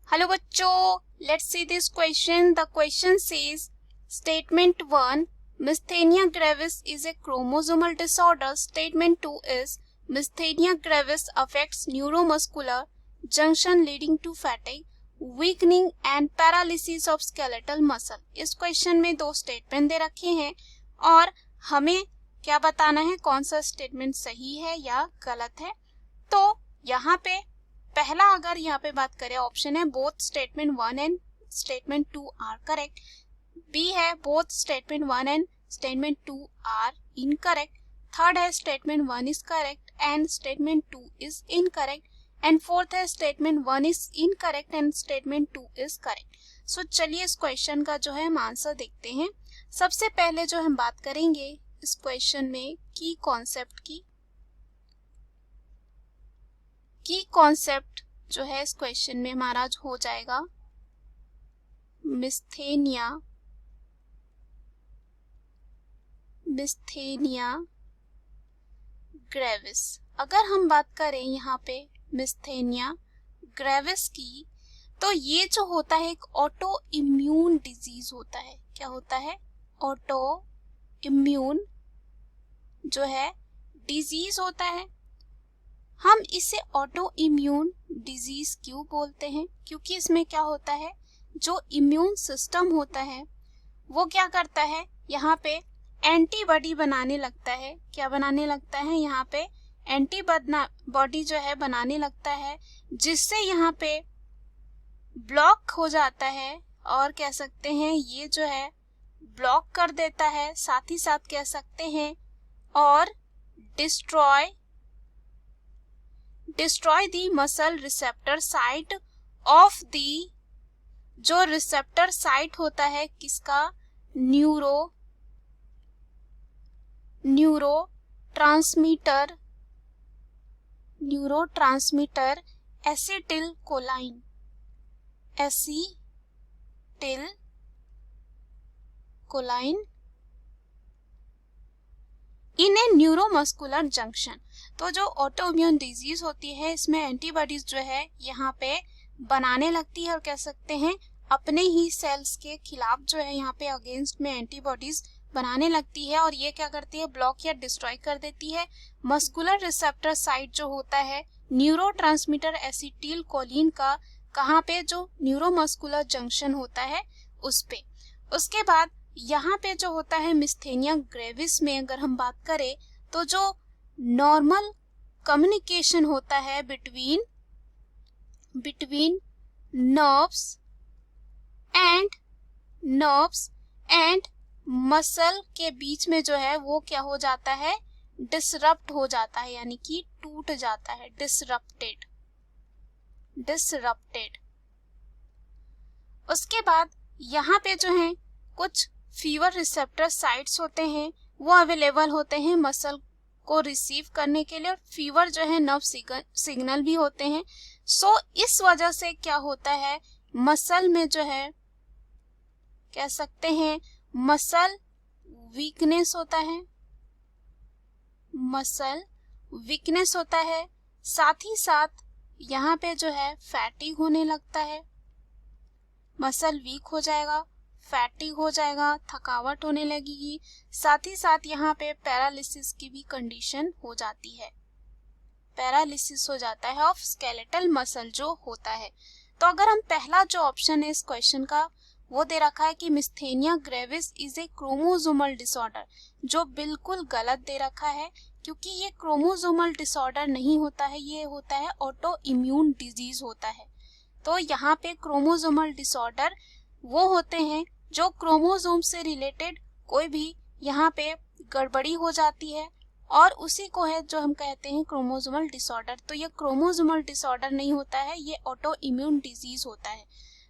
Hello बच्चों, let's see this question. The question says statement 1 myasthenia gravis is a chromosomal disorder. Statement 2 is myasthenia gravis affects neuromuscular junction leading to fatigue, weakening and paralysis of skeletal muscle. इस question में दो statement दे रखे हैं और हमें क्या बताना है, कौन सा स्टेटमेंट सही है या गलत है. तो यहाँ पे पहला अगर यहाँ पे बात करें, ऑप्शन है both statement 1 and statement 2 are correct. B है both statement 1 and statement 2 are incorrect. Third है statement 1 is correct and statement 2 is incorrect. And fourth है statement 1 is incorrect and statement 2 is correct. So चलिए इस question का जो है हम answer देखते हैं. सबसे पहले जो हम बात करेंगे इस क्वेश्चन में की कॉन्सेप्ट की कॉन्सेप्ट जो है इस क्वेश्चन में हमारा हो जाएगा मिस्थेनिया ग्रेविस. अगर हम बात करें यहाँ पे मिस्थेनिया ग्रेविस की, तो ये जो होता है एक ऑटो इम्यून डिजीज होता है. क्या होता है? ऑटो इम्यून जो है डिजीज होता है. हम इसे ऑटो इम्यून डिजीज क्यों बोलते हैं? क्योंकि इसमें क्या होता है, जो इम्यून सिस्टम होता है वो क्या करता है, यहाँ पे एंटीबॉडी बनाने लगता है. क्या बनाने लगता है? यहाँ पे एंटीबॉडी जो है बनाने लगता है, जिससे यहाँ पे ब्लॉक हो जाता है और कह सकते हैं ये जो है ब्लॉक कर देता है. साथ ही साथ कह सकते हैं और destroy the muscle receptor site of the, जो रिसेप्टर साइट होता है किसका, न्यूरोट्रांसमीटर एसिटिल कोलाइन इन ए न्यूरोमस्कुलर जंक्शन. तो जो ऑटोइम्यून डिजीज होती है इसमें एंटीबॉडीज जो है यहाँ पे बनाने लगती है और कह सकते हैं अपने ही सेल्स के खिलाफ जो है यहाँ पे अगेंस्ट में एंटीबॉडीज बनाने लगती है और ये क्या करती है, ब्लॉक या डिस्ट्रॉय कर देती है मस्कुलर रिसेप्टर साइट जो होता है न्यूरोट्रांसमीटर एसिटिल कोलिन का, कहाँ पे, जो न्यूरोमस्कुलर जंक्शन होता है उस पे. उसके बाद यहाँ पे जो होता है मिस्थेनिया ग्रेविस में अगर हम बात करें, तो जो नॉर्मल कम्युनिकेशन होता है बिटवीन नर्व्स एंड मसल के बीच में जो है वो क्या हो जाता है, डिसरप्ट हो जाता है, यानी कि टूट जाता है, डिसरप्टेड. उसके बाद यहाँ पे जो है कुछ फीवर रिसेप्टर साइट्स होते हैं, वो अवेलेबल होते हैं मसल को रिसीव करने के लिए, और फीवर जो है नर्व सिग्नल भी होते हैं. सो इस वजह से क्या होता है, मसल में जो है कह सकते हैं मसल वीकनेस होता है. साथ ही साथ यहाँ पे जो है फैटिग होने लगता है, मसल वीक हो जाएगा, फैटिग हो जाएगा, थकावट होने लगेगी. साथ ही साथ यहाँ पे पैरालिसिस की भी कंडीशन हो जाती है, पैरालिसिस हो जाता है ऑफ स्केलेटल मसल जो होता है. तो अगर हम पहला जो ऑप्शन है इस क्वेश्चन का वो दे रखा है कि myasthenia gravis is a chromosomal disorder, जो बिल्कुल गलत दे रखा है, क्योंकि ये क्रोमोसोमल डिसऑर्डर नहीं होता है, ये होता है ऑटो इम्यून डिजीज होता है. तो यहाँ पे क्रोमोसोमल डिसऑर्डर वो होते हैं जो क्रोमोसोम से रिलेटेड कोई भी यहाँ पे गड़बड़ी हो जाती है और उसी को है जो हम कहते हैं क्रोमोसोमल डिसऑर्डर. तो ये क्रोमोसोमल डिसऑर्डर नहीं होता है, ये ऑटो इम्यून डिजीज होता है.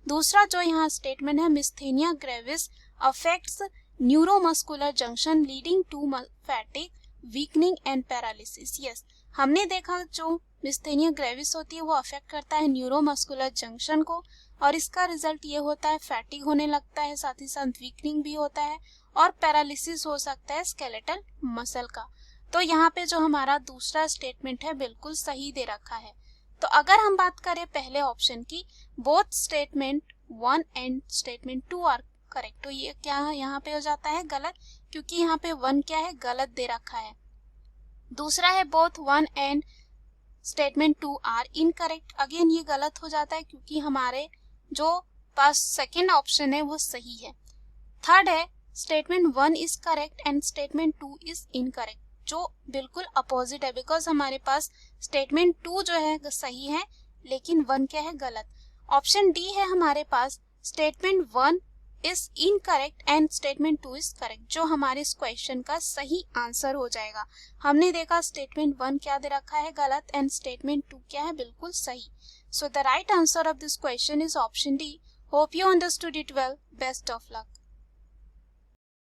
दूसरा जो यहाँ स्टेटमेंट है, myasthenia gravis affects neuromuscular junction leading to fatigue, weakening and paralysis. Yes, हमने देखा जो मिस्थेनिया ग्रेविस होती है वो अफेक्ट करता है न्यूरोमस्कुलर जंक्शन को और इसका रिजल्ट ये होता है फैटिग होने लगता है, साथ ही साथ वीकनिंग भी होता है और पैरालिसिस हो सकता है स्केलेटल मसल का. तो यहाँ पे जो हमारा दूसरा स्टेटमेंट है बिल्कुल सही दे रखा है. तो अगर हम बात करें पहले ऑप्शन की, both statement 1 and statement 2 are correct, तो ये क्या यहाँ पे हो जाता है गलत, क्योंकि यहाँ पे 1 क्या है गलत दे रखा है। दूसरा है both 1 and statement 2 are incorrect, again ये गलत हो जाता है क्योंकि हमारे जो पास सेकेंड ऑप्शन है वो सही है। थर्ड है statement 1 is correct and statement 2 is incorrect, जो बिल्कुल अपोजिट है, बिकॉज हमारे पास स्टेटमेंट 2 जो है सही है लेकिन 1 क्या है गलत। ऑप्शन डी है हमारे पास statement 1 is incorrect and statement 2 is correct, जो हमारे इस क्वेश्चन का सही आंसर हो जाएगा। हमने देखा स्टेटमेंट 1 क्या दे रखा है गलत एंड स्टेटमेंट 2 क्या है बिल्कुल सही। So the right answer of this question is option D. Hope you understood it well. Best of luck.